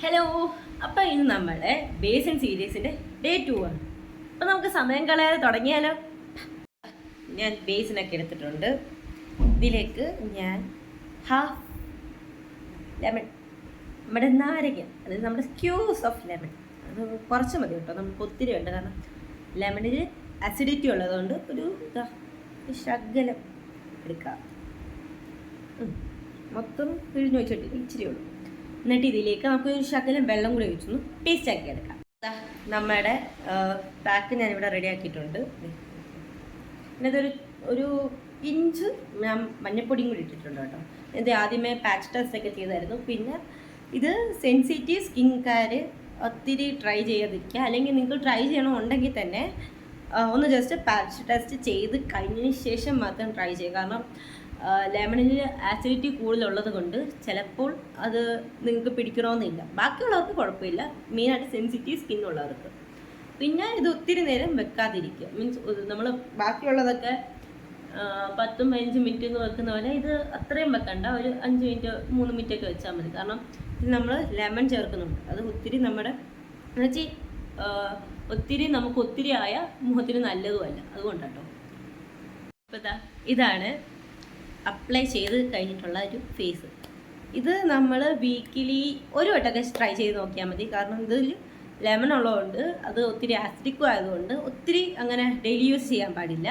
Hello. അപ്പോൾ ഇന്ന് നമ്മളെ ബേസിൻ സീരീസിൻ്റെ ഡേ 2 ആണ്. അപ്പോൾ നമുക്ക് സമയം കളയാതെ തുടങ്ങിയാലോ. ഞാൻ ബേസിനൊക്കെ എടുത്തിട്ടുണ്ട്. ഇതിലേക്ക് ഞാൻ ഹാഫ് ലെമൺ, നമ്മുടെ നാരങ്ങ, അതായത് നമ്മുടെ സ്ക്യൂസ് ഓഫ് ലെമൺ, അത് കുറച്ച് മതി കേട്ടോ, നമുക്ക് ഒത്തിരി വേണ്ട. കാരണം ലെമണിൽ അസിഡിറ്റി ഉള്ളതുകൊണ്ട് ഒരു ശകലം എടുക്കാം. മൊത്തം പിഴിഞ്ഞ് വെച്ചിട്ട് ഇച്ചിരി ഉള്ളൂ. എന്നിട്ട് ഇതിലേക്ക് നമുക്ക് ഒരു ശകലം വെള്ളം കൂടി ഒഴിച്ചൊന്ന് പേസ്റ്റ് ആക്കി എടുക്കാം. നമ്മുടെ പാക്ക് ഞാനിവിടെ റെഡി ആക്കിയിട്ടുണ്ട്. എന്നിട്ടൊരു ഒരു ഇഞ്ച് ഞാൻ മഞ്ഞപ്പൊടിയും കൂടി ഇട്ടിട്ടുണ്ട് കേട്ടോ. ഇത് ആദ്യമേ പാച്ച് ടെസ്റ്റ് ഒക്കെ ചെയ്തായിരുന്നു. പിന്നെ ഇത് സെൻസിറ്റീവ് സ്കിൻകാർ ഒത്തിരി ട്രൈ ചെയ്യാതിരിക്കുക, അല്ലെങ്കിൽ നിങ്ങൾക്ക് ട്രൈ ചെയ്യണമെന്നുണ്ടെങ്കിൽ തന്നെ ഒന്ന് ജസ്റ്റ് പാച്ച് ടെസ്റ്റ് ചെയ്ത് കഴിഞ്ഞതിന് ശേഷം മാത്രം ട്രൈ ചെയ്യുക. കാരണം ലെമണിൽ ആസിഡിറ്റി കൂടുതലുള്ളത് കൊണ്ട് ചിലപ്പോൾ അത് നിങ്ങൾക്ക് പിടിക്കണമെന്നില്ല. ബാക്കിയുള്ളവർക്ക് കുഴപ്പമില്ല, മെയിനായിട്ട് സെൻസിറ്റീവ് സ്കിന്നുള്ളവർക്ക്. പിന്നെ ഇത് ഒത്തിരി നേരം വെക്കാതിരിക്കുക. മീൻസ് നമ്മൾ ബാക്കിയുള്ളതൊക്കെ 10-15 മിനിറ്റ് എന്ന് വെക്കുന്ന പോലെ ഇത് അത്രയും വെക്കണ്ട. ഒരു 5 മിനിറ്റ് 3 മിനിറ്റ് ഒക്കെ വെച്ചാൽ മതി. കാരണം ഇത് നമ്മൾ ലെമൺ ചേർക്കുന്നുണ്ട്. അത് ഒത്തിരി നമ്മുടെ എന്നുവെച്ചാൽ ഒത്തിരി നമുക്ക് ഒത്തിരി ആയ മുഖത്തിന് നല്ലതുമല്ല, അതുകൊണ്ടാട്ടോ. അപ്പോൾ ഇതാണ് അപ്ലൈ ചെയ്ത് കഴിഞ്ഞിട്ടുള്ള ഒരു ഫേസ്. ഇത് നമ്മൾ വീക്കിലി ഒരു വട്ടമൊക്കെ ട്രൈ ചെയ്ത് നോക്കിയാൽ മതി. കാരണം ഇതിൽ ലെമൺ ഉള്ളതുകൊണ്ട് അത് ഒത്തിരി ആസിഡിക്കും ആയതുകൊണ്ട് ഒത്തിരി അങ്ങനെ ഡെയിലി യൂസ് ചെയ്യാൻ പാടില്ല.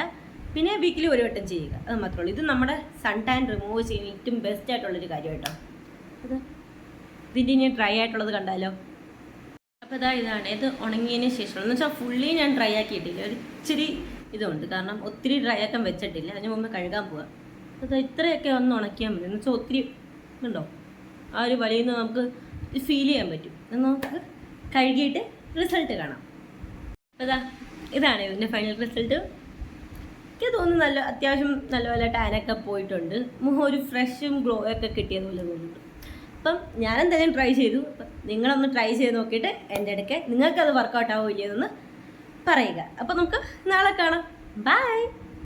പിന്നെ വീക്കിലി ഒരു വട്ടം ചെയ്യുക, അത് മാത്രമേ ഉള്ളൂ. ഇത് നമ്മുടെ സൺ ടാൻ റിമൂവ് ചെയ്യുന്ന ഏറ്റവും ബെസ്റ്റ് ആയിട്ടുള്ളൊരു കാര്യം കേട്ടോ. അത് ഇതിൻ്റെ ഇനി ഡ്രൈ ആയിട്ടുള്ളത് കണ്ടാലോ. അപ്പോൾ ഇതാണ് ഇത് ഉണങ്ങിയതിന് ശേഷം. എന്ന് വെച്ചാൽ ഫുള്ളി ഞാൻ ഡ്രൈ ആക്കിയിട്ടില്ല, ഒരു ഇച്ചിരി ഇതുണ്ട്. കാരണം ഒത്തിരി ഡ്രൈ ആക്കാൻ വെച്ചിട്ടില്ല, അതിന് മുമ്പ് കഴുകാൻ പോവാം. അത് ഇത്രയൊക്കെ ഒന്ന് ഉണക്കിയാൽ മതി. എന്ന് വെച്ചാൽ ഒത്തിരി ഉണ്ടോ ആ ഒരു വലിയ നമുക്ക് ഫീൽ ചെയ്യാൻ പറ്റും. നമുക്ക് കഴുകിയിട്ട് റിസൾട്ട് കാണാം. അപ്പോൾ ഇതാണ് ഇതിൻ്റെ ഫൈനൽ റിസൾട്ട്. എനിക്ക് തോന്നുന്നു അത്യാവശ്യം നല്ലപോലെ ടാനൊക്കെ പോയിട്ടുണ്ട്. മുഖം ഒരു ഫ്രഷും ഗ്ലോ ഒക്കെ കിട്ടിയതുപോലെ തോന്നുന്നുണ്ട്. അപ്പം ഞാനെന്തായാലും ട്രൈ ചെയ്തു. അപ്പം നിങ്ങളൊന്ന് ട്രൈ ചെയ്ത് നോക്കിയിട്ട് എൻ്റെ ഇടയ്ക്ക് നിങ്ങൾക്കത് വർക്കൗട്ട് ആവുമോ ഇല്ലയെന്ന് പറയുക. അപ്പോൾ നമുക്ക് നാളെ കാണാം. ബൈ.